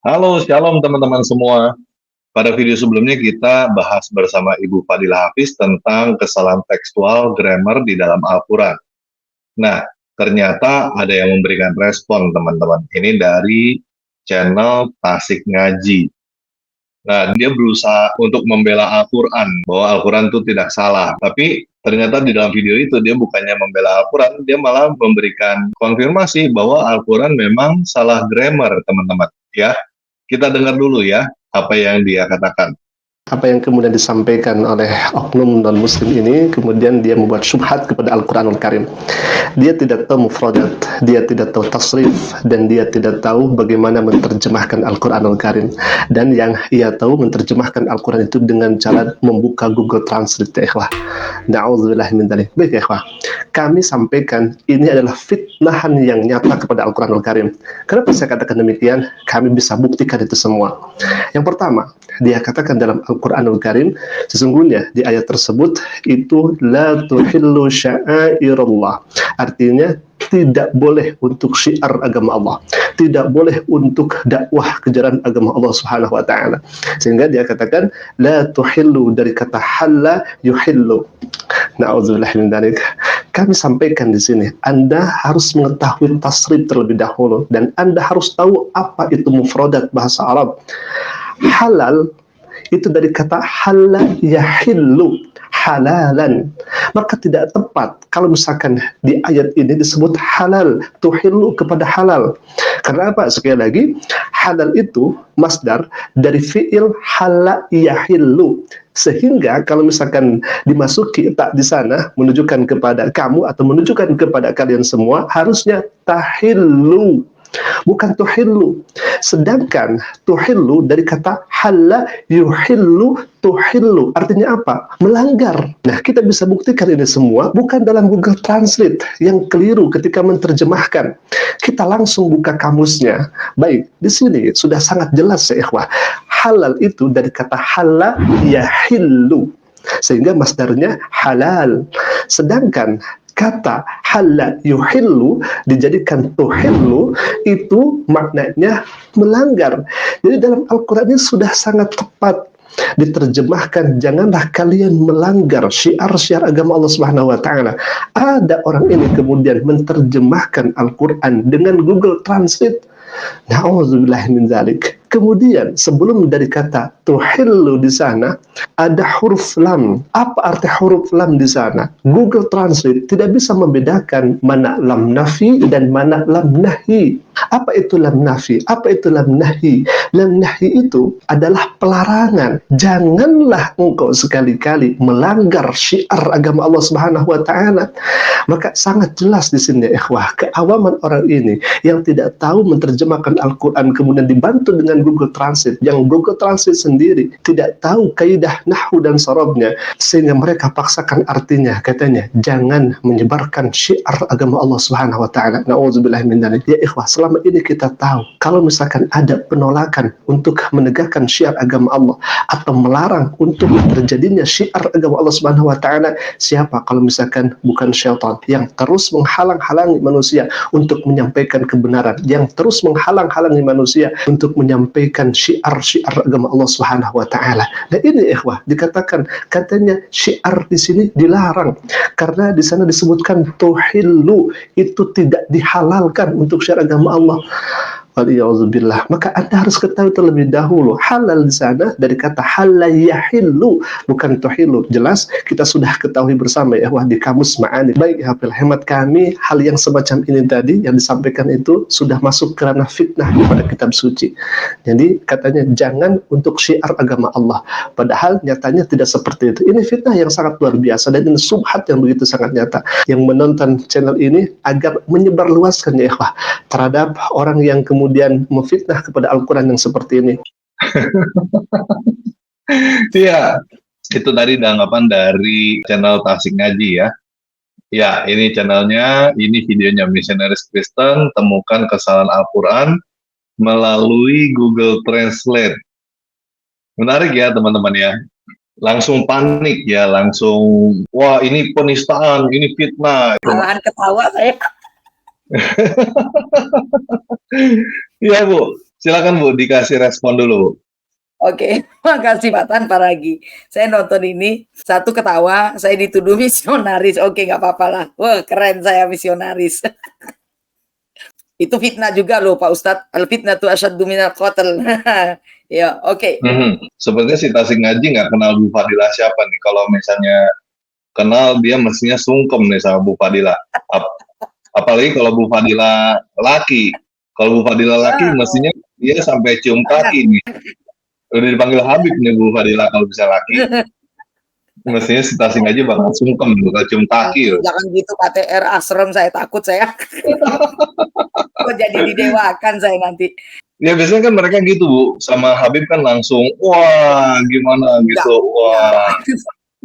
Halo, shalom teman-teman semua. Pada video sebelumnya kita bahas bersama Ibu Fadilah Hafiz tentang kesalahan tekstual grammar di dalam Al-Quran. Nah, ternyata ada yang memberikan respon teman-teman. Ini dari channel Tasik Ngaji. Nah, dia berusaha untuk membela Al-Quran, bahwa Al-Quran itu tidak salah. Tapi ternyata di dalam video itu dia bukannya membela Al-Quran, dia malah memberikan konfirmasi bahwa Al-Quran memang salah grammar, teman-teman. Ya, kita dengar dulu ya, apa yang dia katakan. Apa yang kemudian disampaikan oleh oknum non-muslim ini, kemudian dia membuat syubhat kepada Al-Quranul Karim. Dia tidak tahu mufradat, dia tidak tahu tasrif, dan dia tidak tahu bagaimana menerjemahkan Al-Quranul Karim. Dan yang ia tahu menerjemahkan Al-Quran itu dengan cara membuka Google Translate, ya ikhwah. Na'udzubillah min dzalik. Baik, ya ikhwah, kami sampaikan ini adalah fitnahan yang nyata kepada Al-Quranul Karim. Kenapa saya katakan demikian? Kami bisa buktikan itu semua. Yang pertama, dia katakan dalam Al-Quranul Karim, sesungguhnya di ayat tersebut itu la tuhillu sya'airallah, artinya tidak boleh untuk syiar agama Allah, tidak boleh untuk dakwah kejaran agama Allah Subhanahu wa taala. Sehingga dia katakan la tuhillu, dari kata halla yuhillu. Nauzubillah min dzalik. Kami sampaikan di sini, Anda harus mengetahui tasrif terlebih dahulu, dan Anda harus tahu apa itu mufradat bahasa Arab. Halal itu dari kata halal yahillu, halalan. Maka tidak tepat kalau misalkan di ayat ini disebut halal, tuhillu kepada halal. Karena apa? Sekali lagi, halal itu masdar dari fi'il hala yahillu. Sehingga kalau misalkan dimasuki tak di sana menunjukkan kepada kamu atau menunjukkan kepada kalian semua, harusnya tahillu, bukan tuhillu. Sedangkan tuhillu dari kata halla yuhillu tuhillu, artinya apa? Melanggar. Nah, kita bisa buktikan ini semua bukan dalam Google Translate yang keliru ketika menerjemahkan. Kita langsung buka kamusnya. Baik, di sini sudah sangat jelas ya ikhwah. Halal itu dari kata halla yahillu, sehingga masdarnya halal. Sedangkan kata halla yuhillu dijadikan tuhillu, itu maknanya melanggar. Jadi dalam Al-Quran ini sudah sangat tepat diterjemahkan, janganlah kalian melanggar syiar-syiar agama Allah Subhanahu wa taala. Ada orang ini kemudian menerjemahkan Al-Quran dengan Google Translate. Na'udzubillah min dzalik. Kemudian sebelum dari kata tuhillu di sana ada huruf lam. Apa arti huruf lam di sana? Google Translate tidak bisa membedakan mana lam nafi dan mana lam nahi. Apa itu lam nafi? Apa itu lam nahi? Lam nahi itu adalah pelarangan. Janganlah engkau sekali-kali melanggar syiar agama Allah Subhanahu wa taala. Maka sangat jelas di sini ya ikhwah, keawaman orang ini yang tidak tahu menerjemahkan Al-Quran kemudian dibantu dengan Google Translate, yang Google Translate sendiri tidak tahu kaidah nahwu dan sorobnya, sehingga mereka paksakan artinya, katanya jangan menyebarkan syiar agama Allah Subhanahu wa taala. Nauzubillah min dzalik. Ya ikhwah, selama ini kita tahu kalau misalkan ada penolakan untuk menegakkan syiar agama Allah atau melarang untuk terjadinya syiar agama Allah Subhanahu wa taala, siapa kalau misalkan bukan syaitan yang terus menghalang-halangi manusia untuk menyampaikan kebenaran, yang terus menghalang-halangi manusia untuk menyampaikan syiar-syiar agama Allah Subhanahu wa taala. Dan ini ikhwah dikatakan, katanya syiar di sini dilarang karena di sana disebutkan tuhillu, itu tidak dihalalkan untuk syiar agama Allah. Waliyahzubillah. Maka Anda harus ketahui terlebih dahulu, halal di sana dari kata halal yahillu, bukan tuhillu. Jelas kita sudah ketahui bersama ya, wah di kamus ma'ani. Baik, hafil hemat kami, hal yang semacam ini tadi yang disampaikan itu sudah masuk kerana fitnah kepada kitab suci. Jadi katanya jangan untuk syiar agama Allah, padahal nyatanya tidak seperti itu. Ini fitnah yang sangat luar biasa dan ini subhat yang begitu sangat nyata, yang menonton channel ini agar menyebarluaskan ya ikhwah terhadap orang yang kemudian memfitnah kepada Al-Quran yang seperti ini. Iya, itu tadi tanggapan dari channel Tasik Ngaji ya. Ya, ini channelnya, ini videonya Missionaries Kristen, temukan kesalahan Al-Quran melalui Google Translate. Menarik ya teman-teman ya. Langsung panik ya, langsung, wah ini penistaan, ini fitnah. Malahan ketawa saya. Iya Bu, Silakan Bu, dikasih respon dulu Bu. Oke, makasih Pak Tanpa lagi. Saya nonton ini, satu ketawa, saya dituduh misionaris. Oke, nggak apa-apa lah. Wah, keren saya misionaris. Itu fitnah juga loh Pak Ustadz. Al-fitnah tu asyaddu minal qatl. Ya, oke. Sepertinya si Tasik Ngaji nggak kenal Bu Fadilah siapa nih. Kalau misalnya kenal, dia mestinya sungkem nih sama Bu Fadilah. Apalagi kalau Bu Fadilah laki. Kalau Bu Fadilah laki, mestinya dia sampai cium kaki nih. Udah dipanggil Habib nih Bu Fadilah kalau bisa laki. Mestinya si Tasik Ngaji bakal sungkem, bakal cium kaki. Jangan gitu Pak TR, asrem saya takut saya. Kok jadi didewakan saya nanti. Ya biasanya kan mereka gitu Bu, sama Habib kan langsung, wah gimana gitu, wah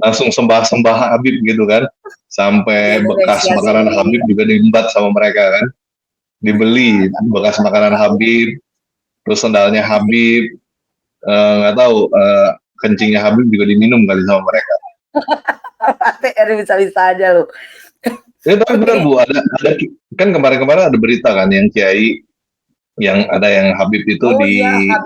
langsung sembah-sembah Habib gitu kan. Sampai bekas makanan Habib juga diembat sama mereka kan. Dibeli bekas makanan Habib, terus sendalnya Habib, nggak tahu kencingnya Habib juga diminum kali sama mereka. TR bisa-bisa aja loh. Ya tapi benar Bu, ada kan kemarin-kemarin ada berita kan yang kiai yang ada yang Habib itu iya,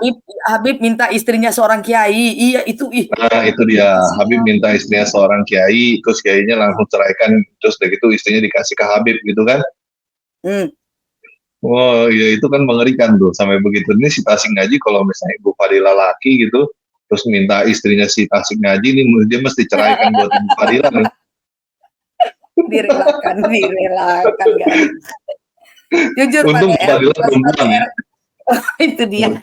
Habib minta istrinya seorang kiai. Iya itu Nah itu dia, Habib minta istrinya seorang kiai, terus kiainya langsung ceraikan, terus udah gitu istrinya dikasih ke Habib gitu kan. Oh ya itu kan mengerikan tuh sampai begitu. Ini si Tasik Ngaji kalau misalnya Ibu Fadilah laki gitu, terus minta istrinya si Tasik Ngaji ini dia mesti ceraikan buat Ibu Fadilah. Direlakan guys. Jujur Untung Pak TR, itu dia.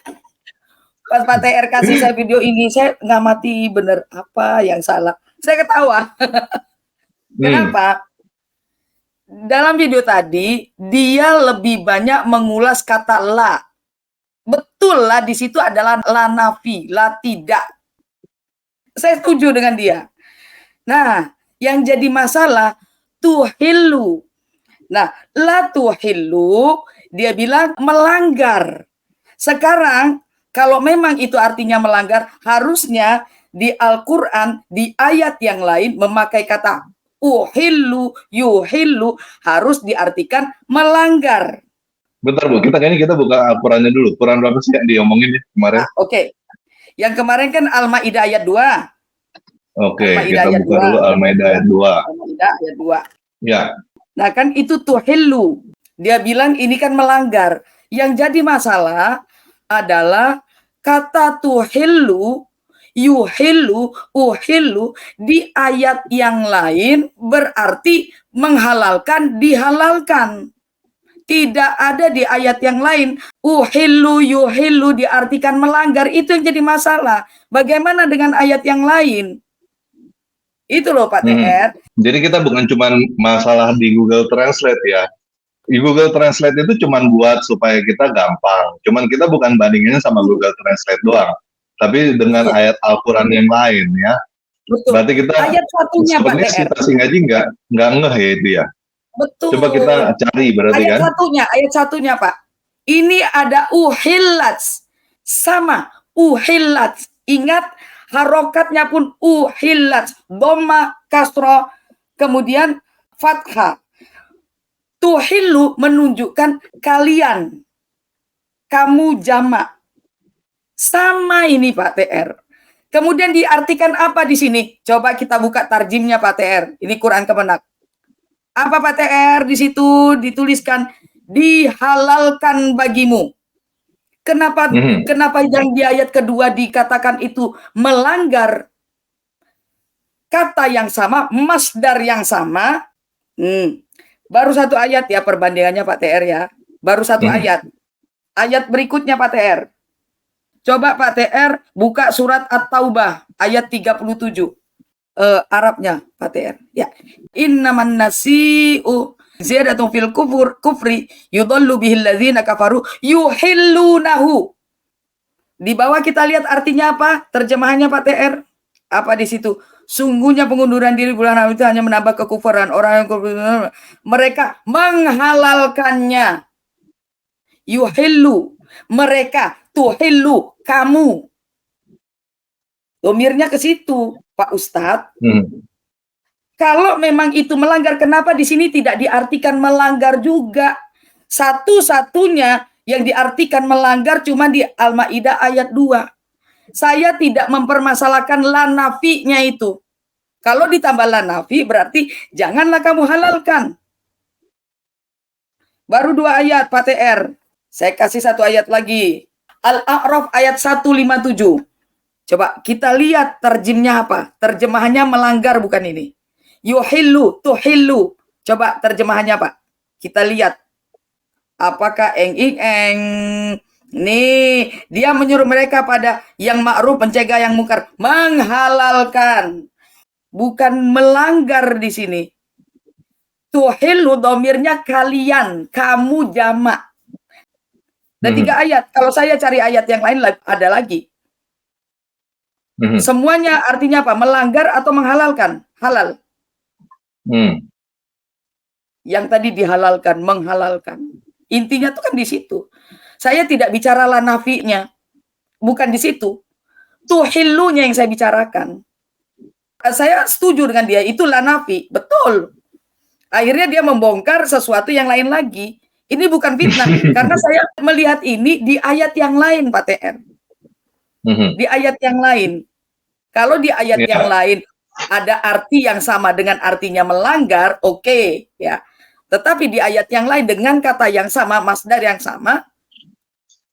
Pas Pak TR kasih saya video ini, saya ngamati bener apa yang salah. Saya ketawa. Kenapa? Dalam video tadi, dia lebih banyak mengulas kata la. Betul lah, di situ adalah la nafi, la tidak. Saya setuju dengan dia. Nah, yang jadi masalah, tuhillu. Nah, la tuhillu, dia bilang melanggar. Sekarang, kalau memang itu artinya melanggar, harusnya di Al-Quran, di ayat yang lain, memakai kata uhillu, yuhillu, harus diartikan melanggar. Bentar Bu, kita buka Al-Qurannya dulu. Quran berapa sih yang diomongin ya kemarin? Oke. Yang kemarin kan Al-Maidah ayat 2. Oke, kita buka dulu Al-Maidah ayat 2. Al-Maidah ayat 2. Ya. Nah kan itu tuhillu. Dia bilang ini kan melanggar. Yang jadi masalah adalah kata tuhillu, yuhillu, uhillu di ayat yang lain berarti menghalalkan, dihalalkan. Tidak ada di ayat yang lain uhillu, yuhillu diartikan melanggar. Itu yang jadi masalah. Bagaimana dengan ayat yang lain? Itu loh Pak TR. Jadi kita bukan cuma masalah di Google Translate ya. Di Google Translate itu cuma buat supaya kita gampang. Cuman kita bukan bandinginnya sama Google Translate doang. Tapi dengan ayat Al-Quran yang lain ya. Betul. Berarti kita ayat satunya Pak TR. Si Tasik Ngaji nggak ngeh ya itu ya. Betul. Coba kita cari berarti ayat kan. Ayat satunya Pak. Ini ada uhillat. Sama uhillat. Ingat harokatnya pun uhillat, dhamma, kasra, kemudian fathah. Tuhillu menunjukkan kalian, kamu jamak. Sama ini Pak TR. Kemudian diartikan apa di sini? Coba kita buka tarjimnya Pak TR. Ini Quran Kemenak. Apa Pak TR di situ dituliskan dihalalkan bagimu. Kenapa yang di ayat kedua dikatakan itu melanggar kata yang sama, masdar yang sama? Baru satu ayat ya perbandingannya Pak TR ya. Baru satu ayat. Ayat berikutnya Pak TR. Coba Pak TR buka surat At-Taubah ayat 37. Arabnya Pak TR. Ya. Innaman nasi'u ziyadatun fil kufri yudallu bihil ladzina kafaru yuhillunahu. Di bawah kita lihat artinya apa? Terjemahannya Pak TR. Apa di situ? Sungguhnya pengunduran diri bulan Ramadan itu hanya menambah kekufuran orang yang mereka menghalalkannya. Yuhillu, mereka, tuhillu, kamu. Domirnya ke situ, Pak Ustadz. Kalau memang itu melanggar, kenapa di sini tidak diartikan melanggar juga? Satu-satunya Yang diartikan melanggar cuma di Al-Maidah ayat 2. Saya tidak mempermasalahkan la nafinya itu. Kalau ditambah la nafi berarti janganlah kamu halalkan. Baru 2 ayat Pak TR. Saya kasih 1 ayat lagi. Al-A'raf ayat 157. Coba kita lihat terjemahnya apa? Terjemahannya melanggar bukan ini. Yuhillu, tuhillu. Coba terjemahannya Pak. Kita lihat. Apakah eng. Nih, dia menyuruh mereka pada yang ma'ruf, mencegah yang mungkar, menghalalkan. Bukan melanggar di sini. Tuhillu domirnya kalian, kamu jamak. Dan 3 ayat. Kalau saya cari ayat yang lain ada lagi. Semuanya artinya apa? Melanggar atau menghalalkan? Halal. Yang tadi dihalalkan, menghalalkan. Intinya tuh kan di situ. Saya tidak bicara la nafinya. Bukan di situ. Tuhillunya yang saya bicarakan. Saya setuju dengan dia, itu la nafi. Betul. Akhirnya dia membongkar sesuatu yang lain lagi. Ini bukan fitnah. Karena saya melihat ini di ayat yang lain, Pak TR. Di ayat yang lain. Kalau di ayat yang lain ada arti yang sama dengan artinya melanggar, oke, ya. Tetapi di ayat yang lain dengan kata yang sama, masdar yang sama,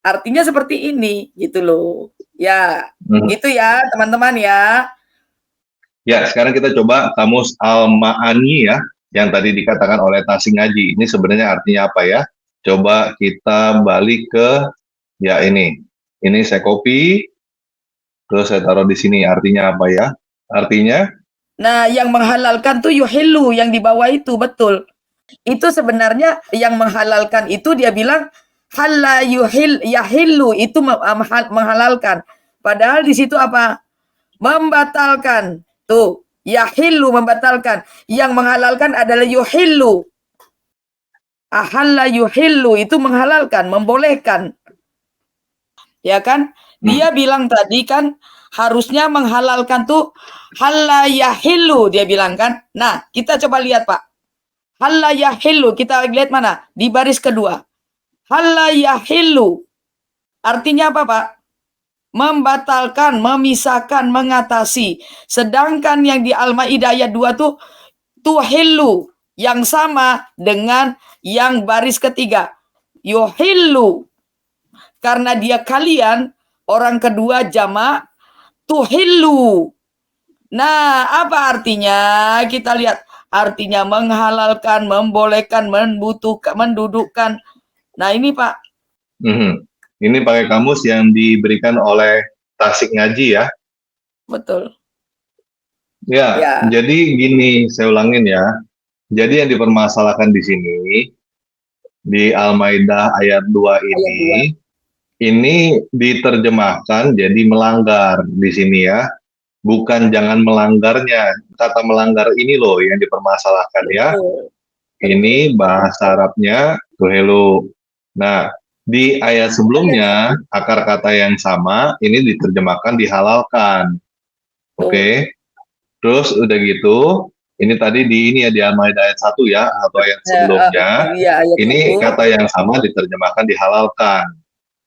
artinya seperti ini, gitu loh. Ya, gitu ya, teman-teman ya. Ya, sekarang kita coba kamus Al-Ma'ani ya, yang tadi dikatakan oleh Tasik Ngaji. Ini sebenarnya artinya apa ya? Coba kita balik ke, ya ini. Ini saya copy, terus saya taruh di sini. Artinya apa ya? Artinya? Nah, yang menghalalkan tuh yuhillu, yang di bawah itu, betul. Itu sebenarnya yang menghalalkan itu dia bilang halla yahillu, itu menghalalkan. Padahal di situ apa? Membatalkan. Tuh, yahillu membatalkan. Yang menghalalkan adalah yuhillu. Ahalla yuhillu itu menghalalkan, membolehkan. Ya kan? Dia bilang tadi kan harusnya menghalalkan tuh halla yahillu, dia bilang kan. Nah, kita coba lihat Pak. Halla yahillu, kita lihat mana? Di baris kedua. Halla yahillu. Artinya apa Pak? Membatalkan, memisahkan, mengatasi. Sedangkan yang di Al-Maidah ayat 2 tuh tuhillu, yang sama dengan yang baris ketiga. Yuhillu. Karena dia kalian, orang kedua jamak, tuhillu. Nah, apa artinya? Kita lihat. Artinya menghalalkan, membolehkan, membutuhkan, mendudukkan. Nah, ini Pak. Ini pakai kamus yang diberikan oleh Tasik Ngaji ya. Betul. Ya, jadi gini, saya ulangin ya. Jadi yang dipermasalahkan di sini, di Al-Maidah ayat 2 ini diterjemahkan jadi melanggar di sini ya. Bukan jangan melanggarnya. Kata melanggar ini loh yang dipermasalahkan ya. Ini bahasa Arabnya tuhelu. Nah, di ayat sebelumnya akar kata yang sama ini diterjemahkan dihalalkan. Oke. Terus udah gitu, ini tadi di ini ya di Al-Maidah ayat 1 ya, atau ayat sebelumnya. Ini kata yang sama diterjemahkan dihalalkan.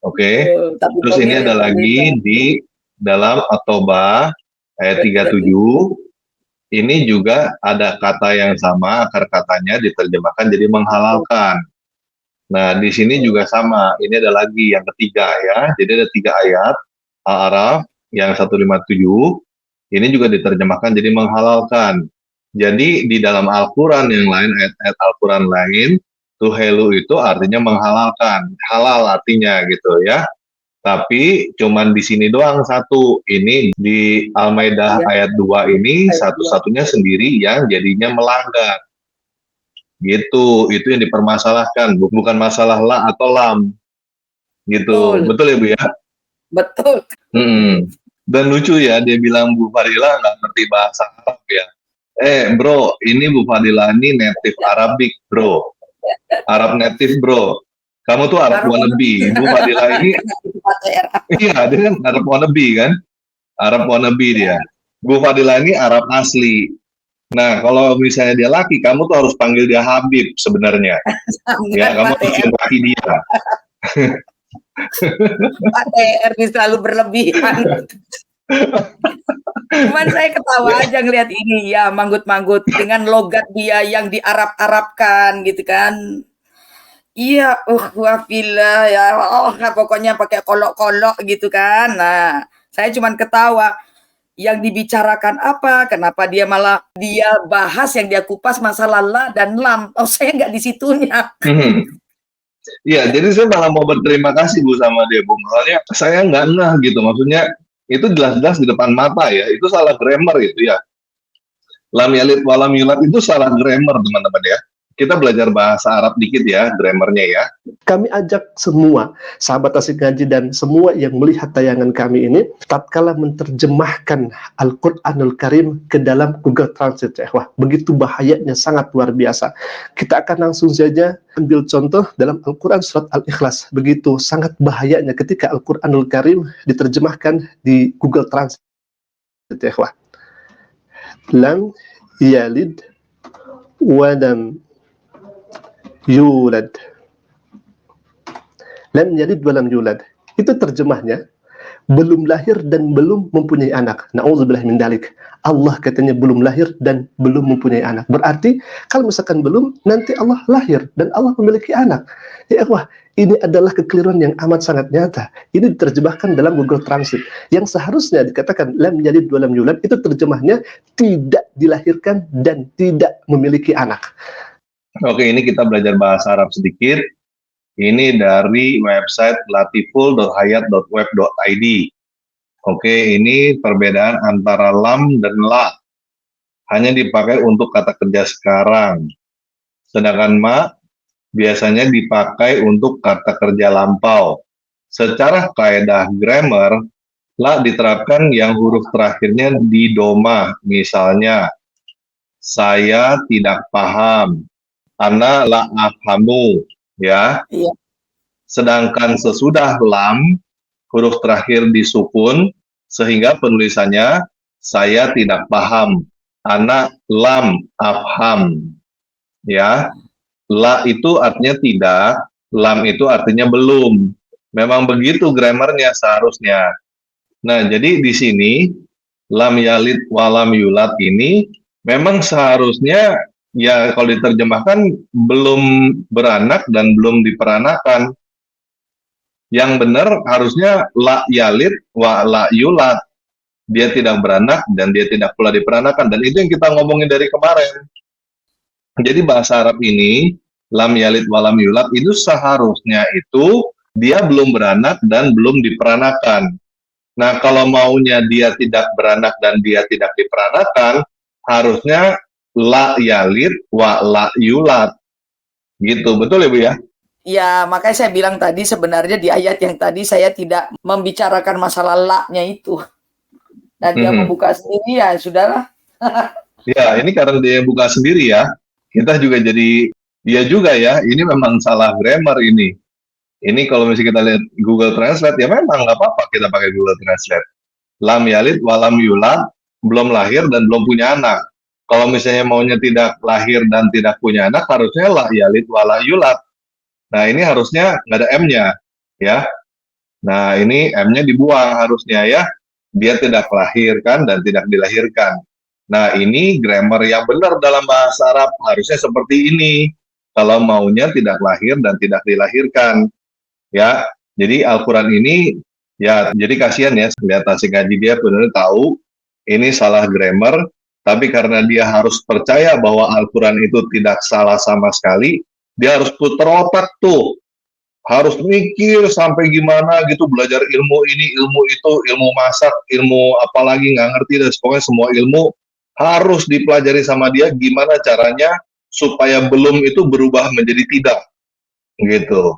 Oke. Terus ini ada lagi di dalam At-Taubah ayat 37. Ini juga ada kata yang sama, akar katanya diterjemahkan jadi menghalalkan. Nah, di sini juga sama. Ini ada lagi yang ketiga ya. Jadi ada 3 ayat Al-A'raf yang 157. Ini juga diterjemahkan jadi menghalalkan. Jadi di dalam Al-Quran yang lain, ayat-ayat Al-Quran lain, tuhelu itu artinya menghalalkan. Halal artinya gitu ya. Tapi cuman di sini doang satu. Ini di Al-Maidah ayat 2 ini satu-satunya sendiri yang jadinya melanggar. Gitu, itu yang dipermasalahkan, bukan masalah la atau lam. Gitu. Betul ya Bu ya? Betul. Dan lucu ya, dia bilang Bu Fadila nggak ngerti bahasa Arab ya. Bro, ini Bu Fadila ini native Arabic bro. Arab native bro. Kamu tuh Arab wannabe. Bu Fadila ini, iya dia kan Arab wannabe kan. Arab wannabe dia. Bu Fadila ini Arab asli. Nah, kalau misalnya dia laki, kamu tuh harus panggil dia Habib sebenarnya. Ya, kamu harus cium kaki dia. Pak TR ini selalu berlebihan. Cuman saya ketawa aja ngelihat ini ya, manggut-manggut dengan logat dia yang diarab-arabkan gitu kan. Iya, wafillah ya, pokoknya pakai kolok-kolok gitu kan. Nah, saya cuman ketawa. Yang dibicarakan apa? Kenapa dia malah dia bahas yang dia kupas masalah la dan lam? Oh, saya nggak di situnya. Iya, jadi saya malah mau berterima kasih Bu sama dia, Bu. Soalnya saya nggak ngeh gitu, maksudnya itu jelas-jelas di depan mata ya, itu salah grammar itu ya. Lam yalid walam yulad itu salah grammar teman-teman ya. Kita belajar bahasa Arab dikit ya, grammarnya ya. Kami ajak semua sahabat Asik Ngaji dan semua yang melihat tayangan kami ini tatkala menerjemahkan Al-Qur'anul Karim ke dalam Google Translate. Wah, begitu bahayanya, sangat luar biasa. Kita akan langsung saja ambil contoh dalam Al-Quran surat Al-Ikhlas. Begitu sangat bahayanya ketika Al-Qur'anul Karim diterjemahkan di Google Translate. Wah. Lam yalid walam yulad. Lam yalid walam yulad. Itu terjemahnya belum lahir dan belum mempunyai anak. Na'udzubillah min dalik. Allah katanya belum lahir dan belum mempunyai anak. Berarti kalau misalkan belum, nanti Allah lahir dan Allah memiliki anak. Ya wah, ini adalah kekeliruan yang amat sangat nyata. Ini diterjemahkan dalam Google Translate. Yang seharusnya dikatakan lam yalid walam yulad, itu terjemahnya tidak dilahirkan dan tidak memiliki anak. Oke, ini kita belajar bahasa Arab sedikit. Ini dari website latiful.hayat.web.id. Oke, ini perbedaan antara lam dan la. Hanya dipakai untuk kata kerja sekarang. Sedangkan ma biasanya dipakai untuk kata kerja lampau. Secara kaidah grammar, la diterapkan yang huruf terakhirnya di doma. Misalnya, saya tidak paham. Ana la afhamu, ya. Iya. Sedangkan sesudah lam, huruf terakhir disukun, sehingga penulisannya saya tidak paham. Ana lam afham, ya. La itu artinya tidak, lam itu artinya belum. Memang begitu grammarnya seharusnya. Nah, jadi di sini lam yalid walam yulad ini memang seharusnya ya kalau diterjemahkan belum beranak dan belum diperanakan. Yang benar harusnya la yalid wa la yulad. Dia tidak beranak dan dia tidak pula diperanakan. Dan itu yang kita ngomongin dari kemarin. Jadi bahasa Arab ini, lam yalid wa lam yulad, itu seharusnya itu dia belum beranak dan belum diperanakan. Nah, kalau maunya dia tidak beranak dan dia tidak diperanakan, harusnya la yalid wa la yulad. Gitu, betul ya Bu ya? Ya, makanya saya bilang tadi sebenarnya di ayat yang tadi saya tidak membicarakan masalah la-nya itu. Dan dia membuka sendiri ya, sudahlah. Ya, ini karena dia buka sendiri ya. Kita juga jadi, dia juga ya, ini memang salah grammar ini. Ini kalau misalnya kita lihat Google Translate, ya memang nggak apa-apa kita pakai Google Translate. Lam yalid walam yulad, belum lahir dan belum punya anak. Kalau misalnya maunya tidak lahir dan tidak punya anak, harusnya la yalid wala yulad. Nah, ini harusnya nggak ada M-nya, ya. Nah, ini M-nya dibuang harusnya ya. Dia tidak lahirkan dan tidak dilahirkan. Nah, ini grammar yang benar dalam bahasa Arab. Harusnya seperti ini. Kalau maunya tidak lahir dan tidak dilahirkan. Ya, jadi Al-Quran ini, ya, jadi kasihan ya, lihat Asik Ngaji dia benar tahu ini salah grammar, tapi karena dia harus percaya bahwa Al-Quran itu tidak salah sama sekali, dia harus putar otak tuh, harus mikir sampai gimana gitu, belajar ilmu ini, ilmu itu, ilmu masak, ilmu apalagi nggak ngerti, dan pokoknya semua ilmu harus dipelajari sama dia gimana caranya supaya belum itu berubah menjadi tidak, gitu.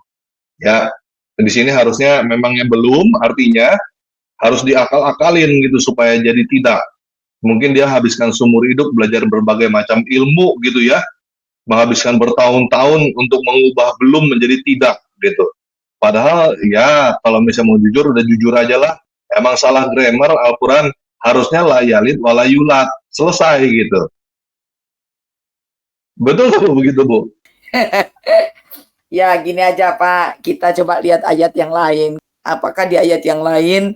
Ya, di sini harusnya memangnya belum, artinya harus diakal-akalin gitu supaya jadi tidak. Mungkin dia habiskan seumur hidup belajar berbagai macam ilmu gitu ya, menghabiskan bertahun-tahun untuk mengubah belum menjadi tidak gitu. Padahal ya kalau misalnya mau jujur udah jujur aja lah. Emang salah grammar Al-Quran, harusnya la yalid wala yulad, selesai gitu. Betul tuh begitu Bu? Ya, gini aja Pak, kita coba lihat ayat yang lain. Apakah di ayat yang lain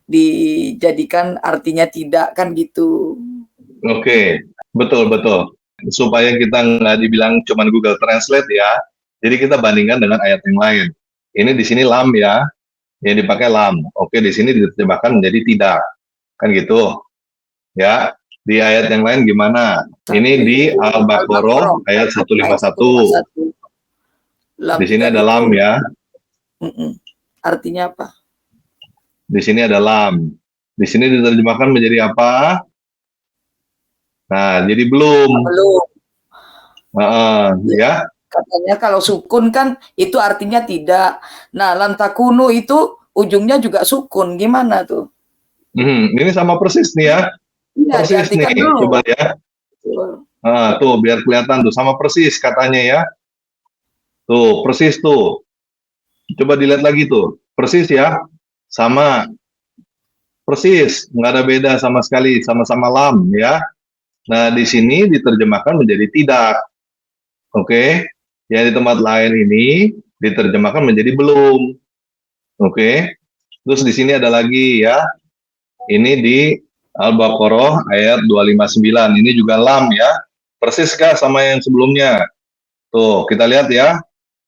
dijadikan artinya tidak, kan gitu. Oke, betul betul. Supaya kita nggak dibilang cuman Google Translate ya. Jadi kita bandingkan dengan ayat yang lain. Ini di sini lam ya, yang dipakai lam. Oke, di sini diterjemahkan menjadi tidak. Kan gitu. Ya. Di ayat yang lain gimana? Ini di Al-Baqarah ayat 151. Lam Di sini tidak ada itu. lam ya. Artinya apa? Di sini ada lam. Di sini diterjemahkan menjadi apa? Nah, jadi belum. Belum. Ya. Katanya kalau sukun kan itu artinya tidak. Nah, lam takunu itu ujungnya juga sukun. Gimana tuh? Ini sama persis nih ya. Iya, Persis nih. diartikan dulu. Coba ya. Tuh, biar kelihatan tuh. Sama persis katanya ya. Tuh, persis tuh. Coba dilihat lagi tuh. Persis ya. Sama. Persis. Nggak ada beda sama sekali. Sama-sama lam ya. Nah, di sini diterjemahkan menjadi tidak. Oke. Yang di tempat lain ini diterjemahkan menjadi belum. Oke. Terus di sini ada lagi ya. Ini di Al-Baqarah ayat 259. Ini juga lam ya. Persiskah sama yang sebelumnya? Tuh, kita lihat ya.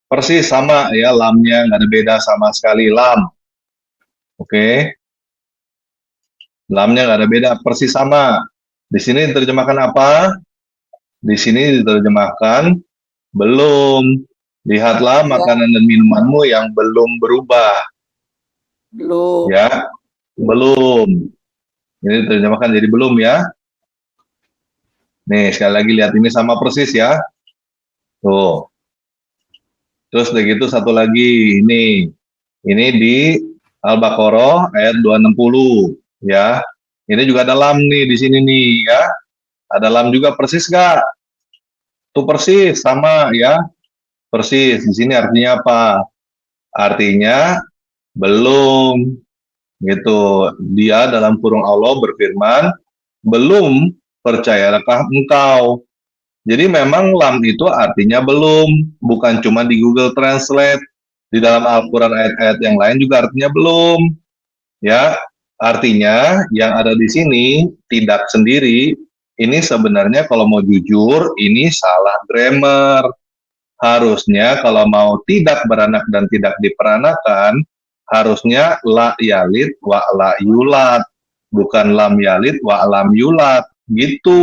Persis sama ya, lamnya nggak ada beda sama sekali, lam. Oke. Lamnya nggak ada beda, persis sama. Di sini diterjemahkan apa? Di sini diterjemahkan belum. Lihatlah makanan dan minumanmu yang belum berubah. Belum. Ya, belum. Ini diterjemahkan jadi belum ya. Nih, sekali lagi lihat ini sama persis ya. Tuh. Terus begitu satu lagi ini. Ini di Al-Baqarah ayat 260 ya. Ini juga ada lam nih di sini nih ya. Ada lam juga, persis gak? Tuh persis sama ya. Persis. Di sini artinya apa? Artinya belum gitu. Dia dalam kurung Allah berfirman, belum percayakah engkau. Jadi memang lam itu artinya belum, bukan cuma di Google Translate. Di dalam Al-Quran ayat-ayat yang lain juga artinya belum. Ya, artinya yang ada di sini tidak sendiri. Ini sebenarnya kalau mau jujur, ini salah grammar. Harusnya kalau mau tidak beranak dan tidak diperanakan, harusnya la yalid wa la yulat, bukan lam yalid wa lam yulat. Gitu.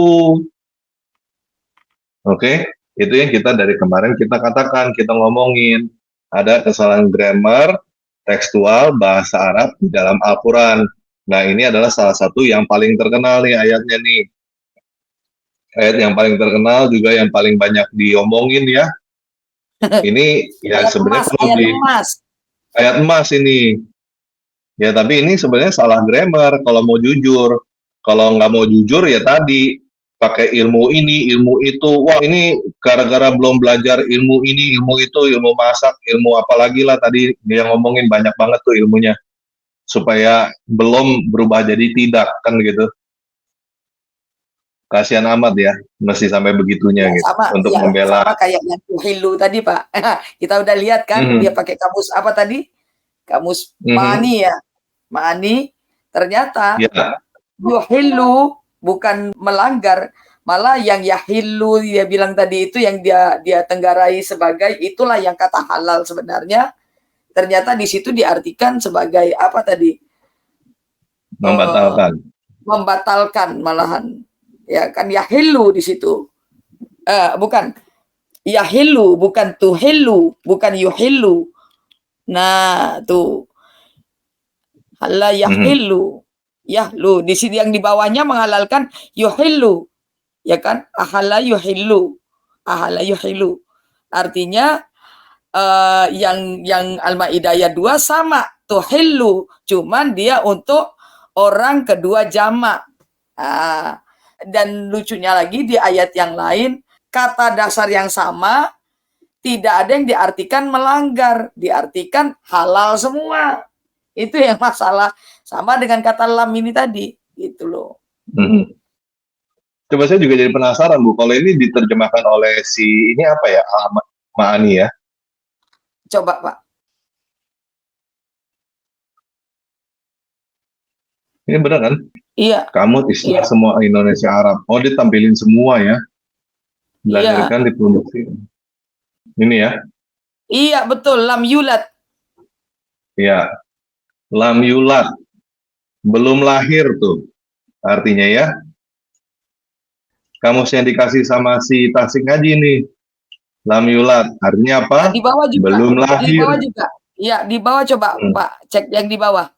Oke, itu yang kita dari kemarin kita katakan, kita ngomongin. Ada kesalahan grammar, tekstual, bahasa Arab di dalam Al-Quran. Nah, ini adalah salah satu yang paling terkenal nih ayatnya nih. Ayat yang paling terkenal juga yang paling banyak diomongin ya. Ini ya sebenarnya ayat emas ini. Ya, tapi ini sebenarnya salah grammar kalau mau jujur. Kalau nggak mau jujur ya tadi, pakai ilmu ini, ilmu itu. Wah, ini gara-gara belum belajar ilmu ini, ilmu itu, ilmu masak, ilmu apa lagi lah tadi dia ngomongin banyak banget tuh ilmunya. Supaya belum berubah jadi tidak, kan gitu. Kasihan amat ya, mesti sampai begitunya gitu untuk membela. Sama kayak yang tuhilu tadi, Pak. Kita udah lihat kan dia pakai kamus apa tadi? Kamus ma'ani ya. Ma'ani ternyata yuhilu bukan melanggar, malah yang yahilu dia bilang tadi itu yang dia tenggarai sebagai itulah yang kata halal sebenarnya. Ternyata di situ diartikan sebagai apa tadi? Membatalkan. Membatalkan malahan. Ya kan yahilu di situ. Bukan yahilu, bukan tuhilu, bukan yuhilu. Nah, tuh. Halla yahilu. Yahlu. Di sini yang di bawahnya menghalalkan yuhilu. Ya kan? Ahala yuhilu. Ahala yuhilu. Artinya yang Al-Maidah ayat 2 sama tuhilu. Cuman dia untuk orang kedua jamak. Dan lucunya lagi di ayat yang lain, kata dasar yang sama, tidak ada yang diartikan melanggar, diartikan halal semua. Itu yang masalah, sama dengan kata lam ini tadi, gitu loh. Coba saya juga jadi penasaran Bu, kalau ini diterjemahkan oleh si ini apa ya, Ma'ani ya? Coba Pak. Ini benar kan? Iya, Kamus istilah iya, semua Indonesia Arab. Oh, ditampilin semua ya. iya, Dilahirkan, diproduksi. Ini ya. iya betul. Lam yulat. Ya. Lam yulat. Belum lahir tuh. Artinya ya. Kamus yang dikasih sama si Tasik Ngaji nih. Lam yulat. Artinya apa? Di bawah juga. Belum Di lahir. bawah juga. Iya, di bawah coba Pak. Cek yang di bawah.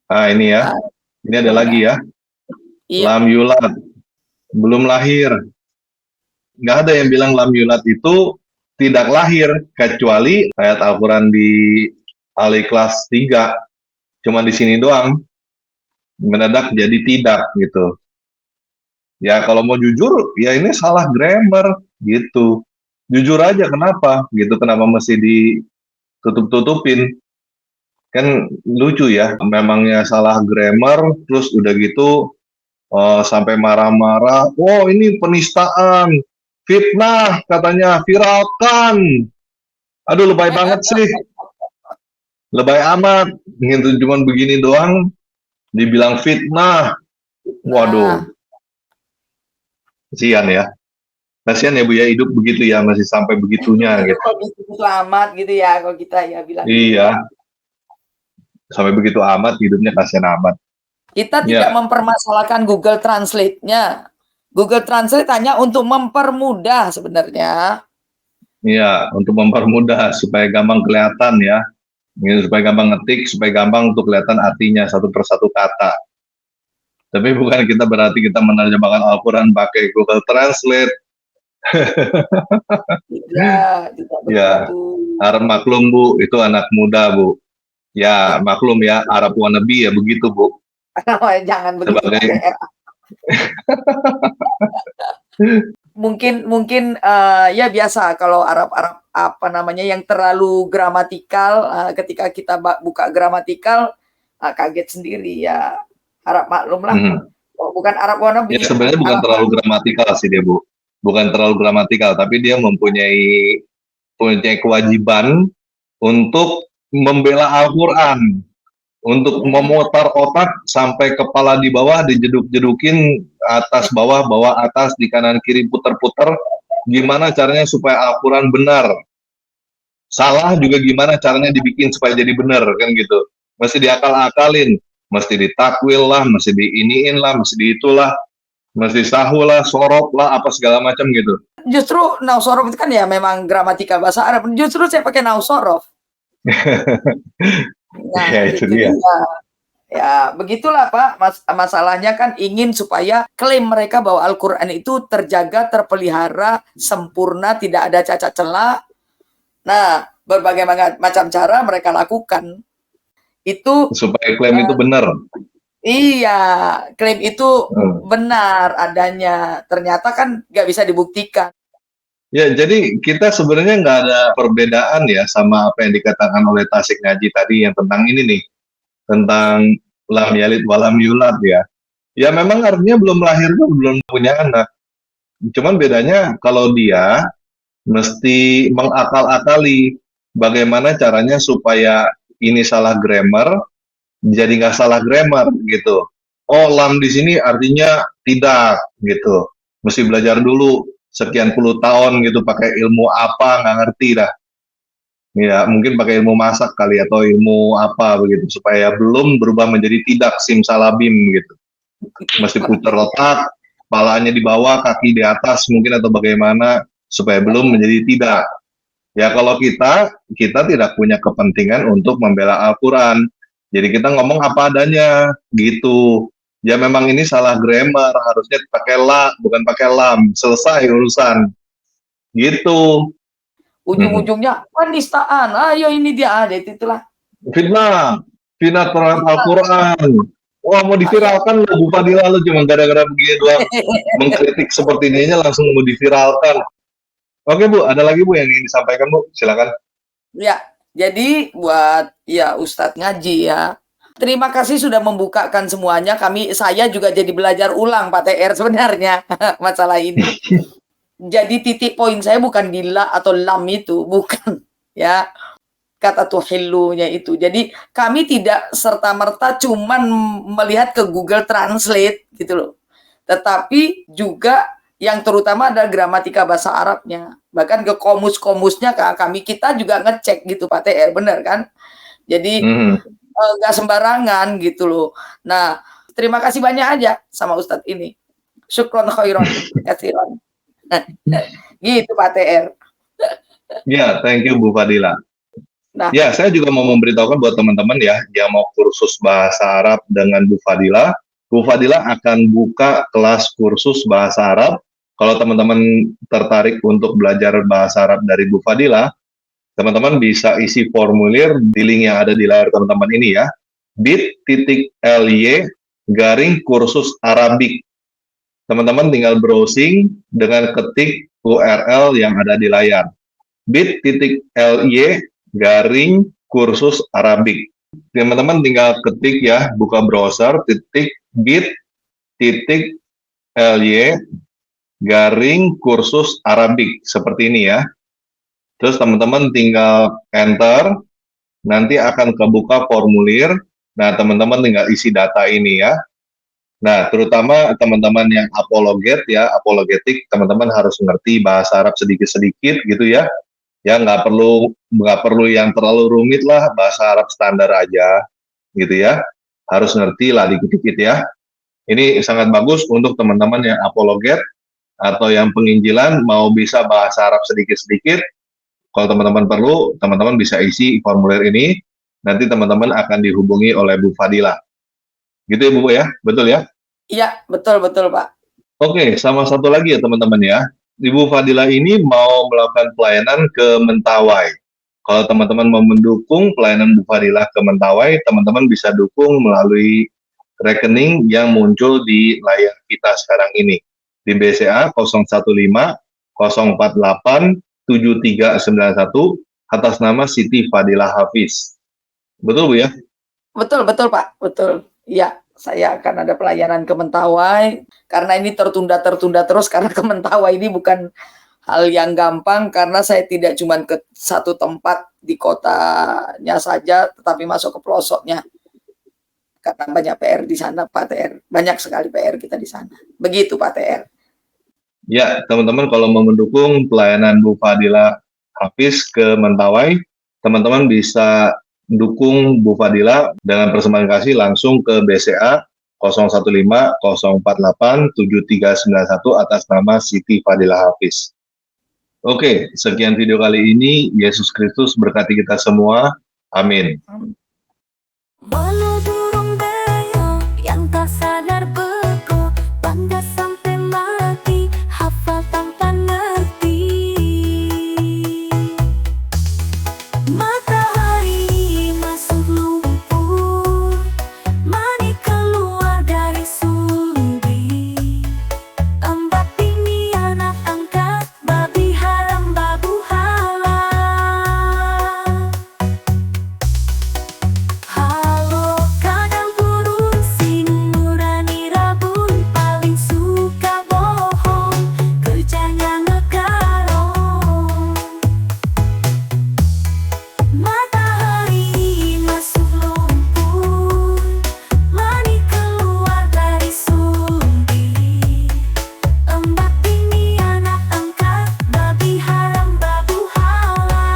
Nah, ini ya. Ah, Ini ada lagi ya. iya. Lam yulat. Belum lahir. Nggak ada yang bilang lam yulat itu tidak lahir. Kecuali ayat Al-Quran di Al-Ikhlas 3. Cuma di sini doang. Mendadak jadi tidak gitu. Ya kalau mau jujur, ya ini salah grammar gitu. Jujur aja kenapa gitu, kenapa mesti ditutup-tutupin. Kan lucu ya, memangnya salah grammar, terus udah gitu sampai marah-marah, oh ini penistaan, fitnah katanya, viralkan. Aduh lebay banget sih, lebay amat, gitu cuman begini doang, dibilang fitnah. Waduh, kasihan ya. Kasihan ya Bu ya, hidup begitu ya, masih sampai begitunya gitu. Kok gitu amat gitu ya kalau kita ya bilang. Iya, sampai begitu amat, hidupnya kasihan amat. Kita tidak mempermasalahkan Google Translate-nya. Google Translate hanya untuk mempermudah sebenarnya. Iya, untuk mempermudah supaya gampang kelihatan ya. Supaya gampang ngetik, supaya gampang untuk kelihatan artinya satu persatu kata. Tapi bukan kita berarti kita menerjemahkan Al-Quran pakai Google Translate. Tidak Ya, begitu. harap maklum Bu, itu anak muda Bu. Ya, maklum ya, Arab wannabe ya begitu Bu. Jangan begitu. Sebagai mungkin ya biasa kalau Arab-Arab apa namanya yang terlalu gramatikal, ketika kita buka gramatikal kaget sendiri ya. Harap maklum lah. Bukan Arab wannabe. Ya sebenarnya bukan terlalu gramatikal sih dia Bu. Bukan terlalu gramatikal, tapi dia mempunyai kewajiban untuk membela Al-Quran, untuk memutar otak sampai kepala di bawah, dijeduk-jedukin atas bawah, bawah atas, di kanan kiri putar-putar, gimana caranya supaya Al-Quran benar. Salah juga gimana caranya dibikin supaya jadi benar, kan gitu. Mesti diakal-akalin, mesti ditakwil lah, mesti diiniin lah, mesti diitulah, mesti sahu lah, sorop lah, apa segala macam gitu. Justru nausorof itu kan ya memang gramatikal bahasa Arab. Justru saya pakai nausorof. Nah, Ya, itu dia. Ya, begitulah Pak. Masalahnya kan ingin supaya klaim mereka bahwa Al-Quran itu terjaga, terpelihara, sempurna, tidak ada cacat celah. Nah, berbagai macam cara mereka lakukan. Itu supaya klaim itu benar. Iya, klaim itu benar adanya. Ternyata kan nggak bisa dibuktikan. Ya, jadi kita sebenarnya nggak ada perbedaan ya sama apa yang dikatakan oleh Tasik Ngaji tadi yang tentang ini nih, tentang lam yalid walam yulad ya. Ya memang artinya belum lahir tuh belum punya anak. Cuman bedanya kalau dia mesti mengakal-akali bagaimana caranya supaya ini salah grammar jadi nggak salah grammar gitu. Oh, lam di sini artinya tidak gitu. Mesti belajar dulu sekian puluh tahun gitu pakai ilmu apa nggak ngerti dah. Ya mungkin pakai ilmu masak kali atau ilmu apa begitu supaya belum berubah menjadi tidak simsalabim gitu. Mesti putar otak, kepalanya di bawah, kaki di atas mungkin atau bagaimana supaya belum menjadi tidak. Ya kalau kita tidak punya kepentingan untuk membela Al-Quran. Jadi kita ngomong apa adanya gitu. Ya memang ini salah grammar, harusnya pakai la bukan pakai lam. Selesai urusan. Gitu. Ujung-ujungnya penistaan. Ayo ini dia ada itulah. Fitnah terhadap Al-Quran. Wah mau diviralkan loh Bu Fadila lo cuma gara-gara begini doang mengkritik seperti ini aja langsung mau diviralkan. Oke Bu, ada lagi Bu yang ingin disampaikan Bu? Silakan. Ya, jadi buat ya Ustadz Ngaji ya. Terima kasih sudah membukakan semuanya. Saya juga jadi belajar ulang Pak TR sebenarnya masalah ini. Jadi titik poin saya bukan di la atau lam itu, bukan ya. kata tuhillunya itu. Jadi kami tidak serta-merta cuman melihat ke Google Translate gitu loh. Tetapi juga yang terutama ada gramatika bahasa Arabnya. Bahkan ke komus-komusnya kita juga ngecek gitu Pak TR, bener kan? Jadi nggak sembarangan gitu loh. Nah, terima kasih banyak aja sama Ustadz ini. Syukron khairon katsiran. Gitu Pak TR. Ya, thank you Bu Fadila. Nah, Ya, saya juga mau memberitahukan buat teman-teman ya yang mau kursus bahasa Arab dengan Bu Fadila. Bu Fadila akan buka kelas kursus bahasa Arab. Kalau teman-teman tertarik untuk belajar bahasa Arab dari Bu Fadila, teman-teman bisa isi formulir di link yang ada di layar teman-teman ini ya. bit.ly kursus Arabik. Teman-teman tinggal browsing dengan ketik URL yang ada di layar. bit.ly kursus Arabik. Teman-teman tinggal ketik ya, buka browser, bit.ly kursus Arabik. Seperti ini ya. Terus teman-teman tinggal enter, nanti akan kebuka formulir. Nah, teman-teman tinggal isi data ini ya. Nah, terutama teman-teman yang apologetik, teman-teman harus ngerti bahasa Arab sedikit-sedikit gitu ya. Ya, nggak perlu yang terlalu rumit lah, bahasa Arab standar aja gitu ya. Harus ngerti lah dikit-dikit ya. Ini sangat bagus untuk teman-teman yang apologet atau yang penginjilan mau bisa bahasa Arab sedikit-sedikit. Kalau teman-teman perlu, teman-teman bisa isi formulir ini. Nanti teman-teman akan dihubungi oleh Bu Fadila. Gitu ya Bu ya? Betul ya? iya, betul Pak. Oke, sama satu lagi ya teman-teman ya. Ibu Fadila ini mau melakukan pelayanan ke Mentawai. Kalau teman-teman mau mendukung pelayanan Bu Fadila ke Mentawai, teman-teman bisa dukung melalui rekening yang muncul di layar kita sekarang ini. Di BCA 015 048 7391 atas nama Siti Fadila Hafiz. Betul Bu ya? Betul Pak, betul. Iya, saya akan ada pelayanan ke Mentawai karena ini tertunda terus karena ke Mentawai ini bukan hal yang gampang karena saya tidak cuma ke satu tempat di kotanya saja tetapi masuk ke pelosoknya. Karena banyak PR di sana Pak TR. Banyak sekali PR kita di sana. Begitu Pak TR. Ya, teman-teman kalau mau mendukung pelayanan Bu Fadila Hafiz ke Mentawai, teman-teman bisa dukung Bu Fadila dengan persembahan kasih langsung ke BCA 015 048 7391 atas nama Siti Fadila Hafiz. Oke, sekian video kali ini. Yesus Kristus berkati kita semua. Amin. Yang tak sadar beku, bangga sampai mati, hafal tanpa ngerti. Matahari masuk lumpur, mani keluar dari sumbi. Embak tinggi anak angkat, babi haram babu halal. Halo kadang burung sing nurani rabun, paling suka bohong, kerjanya ngegarong. Matahari masuk lumpur, mani keluar dari sumbi. Embak tinggi anak angkat, babi haram babu halal.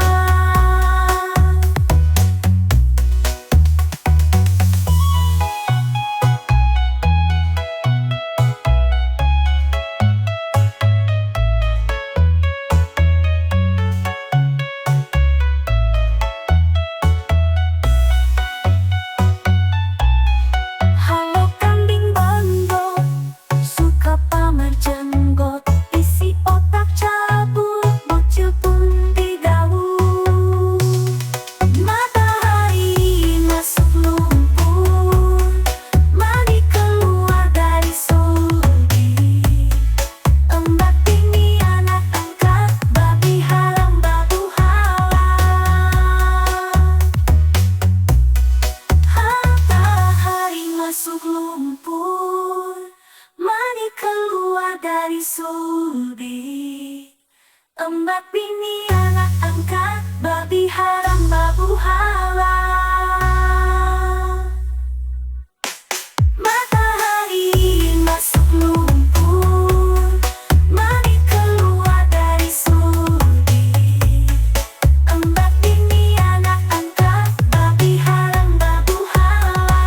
Halo kambing bondok, suka pamer jenggot, isi otak cabut, bocil pun digaul. Matahari masuk lumpur, mani keluar dari sumbi. Embak tinggi anak angkat, babi haram babu halal. Matahari masuk lumpur, mani keluar dari sumbi. Embak bini anak angkat, babi haram hamba buhala. Matahari masuk lumpur, mani keluar dari sudi. Embak ini anak angkat, babi hamba buhala.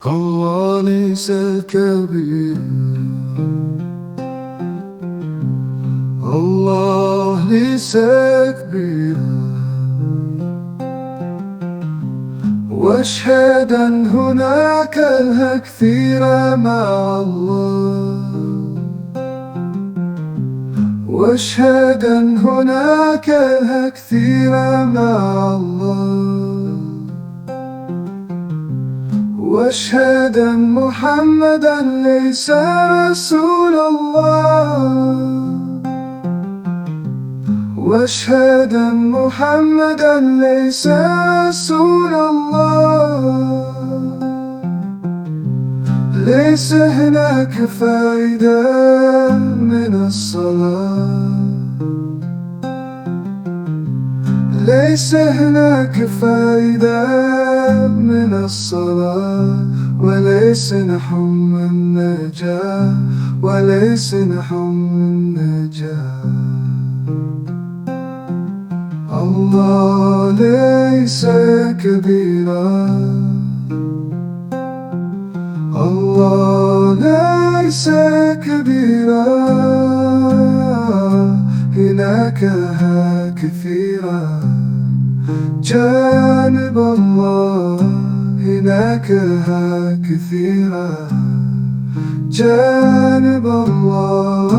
الله ليس الكبير، الله ليس كبير، واشهد أن هناك الكثير مع الله، واشهد أن هناك الكثير مع الله، واشهد أن محمدا ليس رسول الله، واشهد أن محمدا ليس رسول الله. ليس هناك فائدة من الصلاة، ليس هناك فائدة من الصلاة، وليس نحم النجاة، وليس نحم النجاة. الله ليس كبيرا، الله ليس كبيرا، هناك كثيرا جانب الله، هناك كثيرا جانب الله.